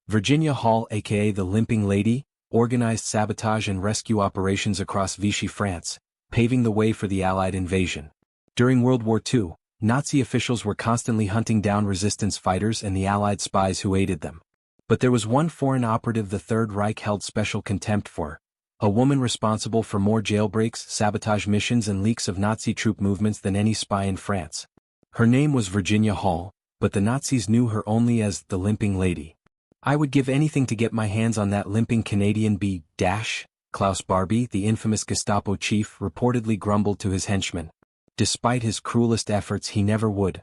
Virginia Hall, aka the Limping Lady, organized sabotage and rescue operations across Vichy France, paving the way for the Allied invasion. During World War II, Nazi officials were constantly hunting down resistance fighters and the Allied spies who aided them. But there was one foreign operative the Third Reich held special contempt for, a woman responsible for more jailbreaks, sabotage missions and leaks of Nazi troop movements than any spy in France. Her name was Virginia Hall, but the Nazis knew her only as the Limping Lady. "I would give anything to get my hands on that limping Canadian B. Klaus Barbie, the infamous Gestapo chief, reportedly grumbled to his henchmen. Despite his cruelest efforts, he never would.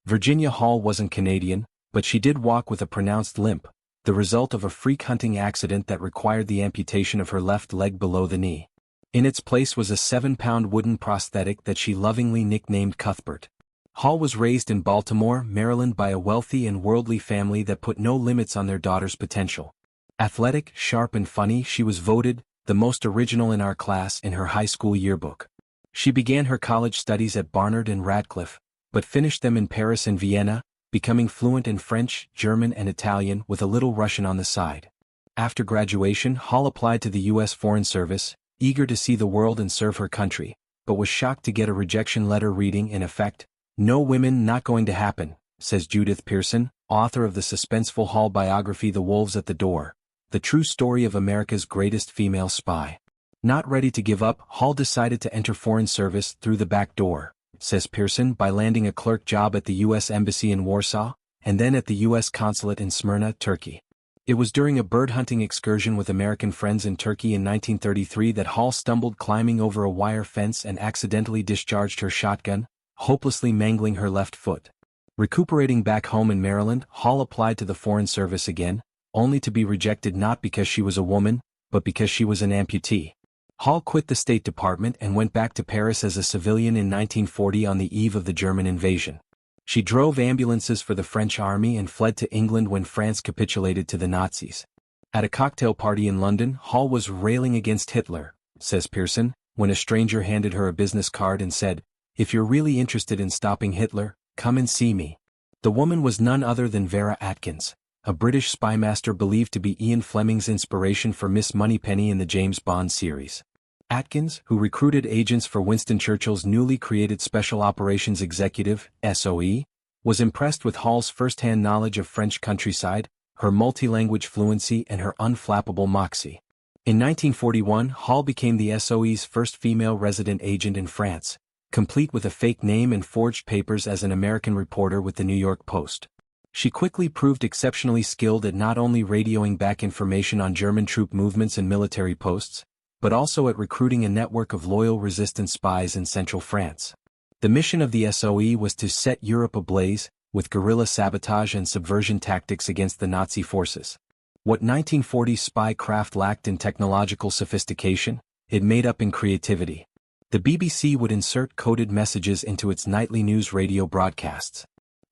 Virginia Hall wasn't Canadian, but she did walk with a pronounced limp, the result of a freak hunting accident that required the amputation of her left leg below the knee. In its place was a 7-pound wooden prosthetic that she lovingly nicknamed Cuthbert. Hall was raised in Baltimore, Maryland by a wealthy and worldly family that put no limits on their daughter's potential. Athletic, sharp and funny, she was voted the most original in our class in her high school yearbook. She began her college studies at Barnard and Radcliffe, but finished them in Paris and Vienna, becoming fluent in French, German and Italian with a little Russian on the side. After graduation, Hall applied to the U.S. Foreign Service, eager to see the world and serve her country, but was shocked to get a rejection letter reading in effect, "No women, not going to happen," says Judith Pearson, author of the suspenseful Hall biography The Wolves at the Door, the true story of America's greatest female spy. Not ready to give up, Hall decided to enter foreign service through the back door, says Pearson, by landing a clerk job at the U.S. Embassy in Warsaw, and then at the U.S. Consulate in Smyrna, Turkey. It was during a bird-hunting excursion with American friends in Turkey in 1933 that Hall stumbled climbing over a wire fence and accidentally discharged her shotgun, hopelessly mangling her left foot. Recuperating back home in Maryland, Hall applied to the Foreign Service again, only to be rejected not because she was a woman, but because she was an amputee. Hall quit the State Department and went back to Paris as a civilian in 1940 on the eve of the German invasion. She drove ambulances for the French army and fled to England when France capitulated to the Nazis. At a cocktail party in London, Hall was railing against Hitler, says Pearson, when a stranger handed her a business card and said, "If you're really interested in stopping Hitler, come and see me." The woman was none other than Vera Atkins, a British spymaster believed to be Ian Fleming's inspiration for Miss Moneypenny in the James Bond series. Atkins, who recruited agents for Winston Churchill's newly created Special Operations Executive, SOE, was impressed with Hall's first-hand knowledge of French countryside, her multi-language fluency and her unflappable moxie. In 1941, Hall became the SOE's first female resident agent in France, complete with a fake name and forged papers as an American reporter with the New York Post. She quickly proved exceptionally skilled at not only radioing back information on German troop movements and military posts, but also at recruiting a network of loyal resistance spies in central France. The mission of the SOE was to set Europe ablaze, with guerrilla sabotage and subversion tactics against the Nazi forces. What 1940s spy craft lacked in technological sophistication, it made up in creativity. The BBC would insert coded messages into its nightly news radio broadcasts.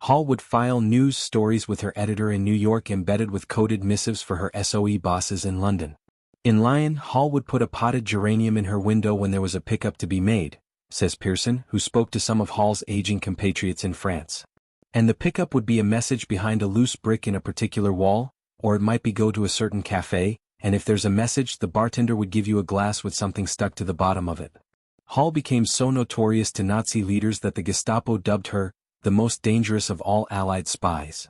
Hall would file news stories with her editor in New York embedded with coded missives for her SOE bosses in London. In Lyon, Hall would put a potted geranium in her window when there was a pickup to be made, says Pearson, who spoke to some of Hall's aging compatriots in France. And the pickup would be a message behind a loose brick in a particular wall, or it might be go to a certain cafe, and if there's a message, the bartender would give you a glass with something stuck to the bottom of it. Hall became so notorious to Nazi leaders that the Gestapo dubbed her the most dangerous of all Allied spies.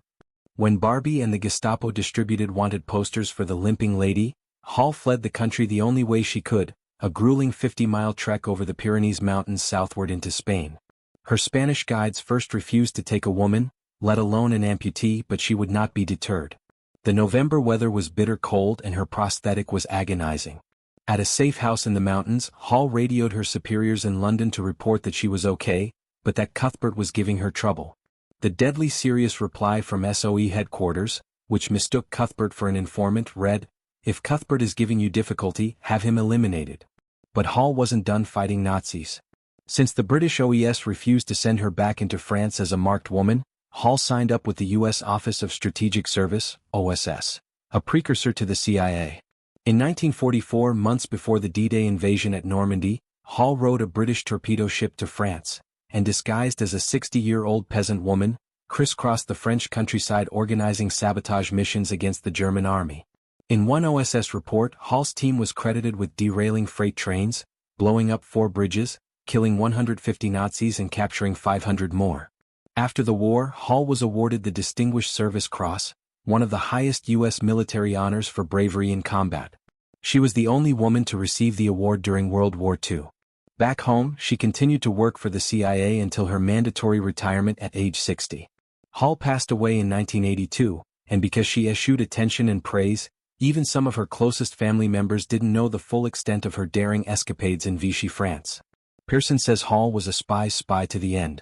When Barbie and the Gestapo distributed wanted posters for the Limping Lady, Hall fled the country the only way she could, a grueling 50-mile trek over the Pyrenees Mountains southward into Spain. Her Spanish guides first refused to take a woman, let alone an amputee, but she would not be deterred. The November weather was bitter cold and her prosthetic was agonizing. At a safe house in the mountains, Hall radioed her superiors in London to report that she was okay, but that Cuthbert was giving her trouble. The deadly serious reply from SOE headquarters, which mistook Cuthbert for an informant, read, "If Cuthbert is giving you difficulty, have him eliminated." But Hall wasn't done fighting Nazis. Since the British OES refused to send her back into France as a marked woman, Hall signed up with the U.S. Office of Strategic Service, OSS, a precursor to the CIA. In 1944, months before the D-Day invasion at Normandy, Hall rowed a British torpedo ship to France, and disguised as a 60-year-old peasant woman, crisscrossed the French countryside organizing sabotage missions against the German army. In one OSS report, Hall's team was credited with derailing freight trains, blowing up 4 bridges, killing 150 Nazis and capturing 500 more. After the war, Hall was awarded the Distinguished Service Cross, one of the highest U.S. military honors for bravery in combat. She was the only woman to receive the award during World War II. Back home, she continued to work for the CIA until her mandatory retirement at age 60. Hall passed away in 1982, and because she eschewed attention and praise, even some of her closest family members didn't know the full extent of her daring escapades in Vichy France. Pearson says Hall was a spy to the end.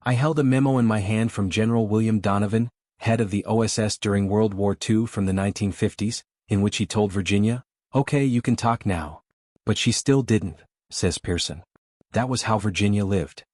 I held a memo in my hand from General William Donovan, head of the OSS during World War II from the 1950s, in which he told Virginia, "Okay, you can talk now." But she still didn't, says Pearson. That was how Virginia lived.